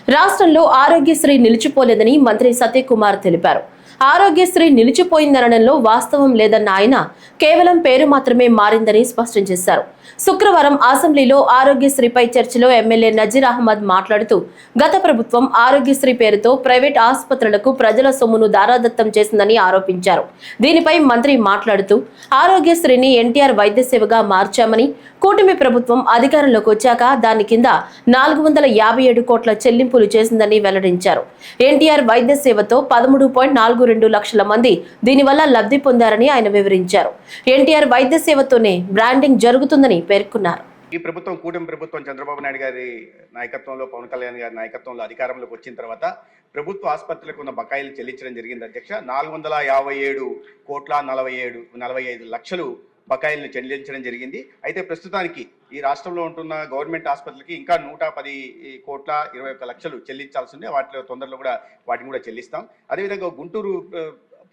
రాష్ట్రంలో ఆరోగ్యశ్రీ నిలిచిపోలేదని మంత్రి సత్యకుమార్ తెలిపారు. ఆరోగ్యశ్రీ నిలిచిపోయిందనడంలో వాస్తవం లేదన్న ఆయన కేవలం పేరు మాత్రమే మారిందని స్పష్టం చేశారు. శుక్రవారం అసెంబ్లీలో ఆరోగ్యశ్రీపై చర్చలో ఎమ్మెల్యే నజీర్ అహ్మద్ మాట్లాడుతూ గత ప్రభుత్వం ఆరోగ్యశ్రీ పేరుతో ప్రైవేట్ ఆసుపత్రులకు ప్రజల సొమ్మును దారాదత్తం చేసిందని ఆరోపించారు. దీనిపై మంత్రి మాట్లాడుతూ ఆరోగ్యశ్రీని ఎన్టీఆర్ వైద్య సేవగా మార్చామని, కూటమి ప్రభుత్వం అధికారంలోకి వచ్చాక దాని కింద 457 కోట్ల చెల్లింపులు చేసిందని వెల్లడించారు. ఎన్టీఆర్ వైద్య సేవతో 13.42 లక్షల మంది దీనివల్ల లబ్ధి పొందారని ఆయన వివరించారు. ఎన్టీఆర్ వైద్య సేవతోనే బ్రాండింగ్ జరుగుతుందని పేర్కొన్నారు. ఈ ప్రభుత్వం కూటమి ప్రభుత్వం చంద్రబాబు నాయుడు గారి నాయకత్వంలో, పవన్ కళ్యాణ్ గారి నాయకత్వంలో అధికారంలోకి వచ్చిన తర్వాత ప్రభుత్వ ఆసుపత్రులకు ఉన్న బకాయిలు చెల్లించడం జరిగింది. అధ్యక్ష, 457 కోట్ల 45 లక్షలు బకాయిలను చెల్లించడం జరిగింది. అయితే ప్రస్తుతానికి ఈ రాష్ట్రంలో ఉంటున్న గవర్నమెంట్ ఆసుపత్రులకి ఇంకా 110 కోట్ల 21 లక్షలు చెల్లించాల్సి ఉంది. వాటిలో తొందరలో కూడా వాటిని కూడా చెల్లిస్తాం. అదేవిధంగా గుంటూరు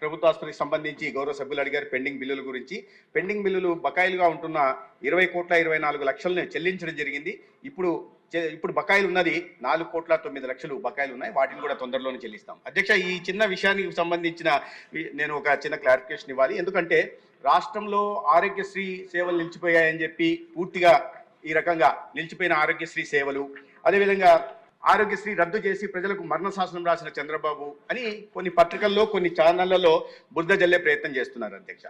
ప్రభుత్వ ఆసుపత్రికి సంబంధించి గౌరవ సభ్యులు అడిగారు పెండింగ్ బిల్లుల గురించి. పెండింగ్ బిల్లులు బకాయిలుగా ఉంటున్న 20 కోట్ల 24 లక్షలను చెల్లించడం జరిగింది. ఇప్పుడు బకాయిలు ఉన్నది 4 కోట్ల 9 లక్షలు బకాయిలు ఉన్నాయి. వాటిని కూడా తొందరలోనే చెల్లిస్తాం. అధ్యక్ష, ఈ చిన్న విషయానికి సంబంధించిన నేను ఒక చిన్న క్లారిఫికేషన్ ఇవ్వాలి. ఎందుకంటే రాష్ట్రంలో ఆరోగ్యశ్రీ సేవలు నిలిచిపోయాయని చెప్పి పూర్తిగా ఈ రకంగా నిలిచిపోయిన ఆరోగ్యశ్రీ సేవలు, అదేవిధంగా ఆరోగ్యశ్రీ రద్దు చేసి ప్రజలకు మరణ శాసనం రాసిన చంద్రబాబు అని కొన్ని పత్రికల్లో, కొన్ని ఛానళ్లలో బురద జల్లే ప్రయత్నం చేస్తున్నారు. అధ్యక్ష,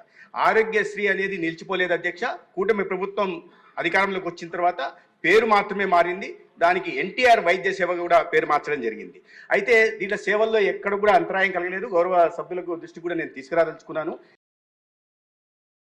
ఆరోగ్యశ్రీ అనేది నిలిచిపోలేదు. అధ్యక్ష, కూటమి ప్రభుత్వం అధికారంలోకి వచ్చిన తర్వాత పేరు మాత్రమే మారింది. దానికి ఎన్టీఆర్ వైద్య సేవ కూడా పేరు మార్చడం జరిగింది. అయితే దీంట్లో సేవల్లో ఎక్కడ కూడా అంతరాయం కలగలేదు. గౌరవ సభ్యులకు దృష్టి కూడా నేను తీసుకురాదలుచుకున్నాను.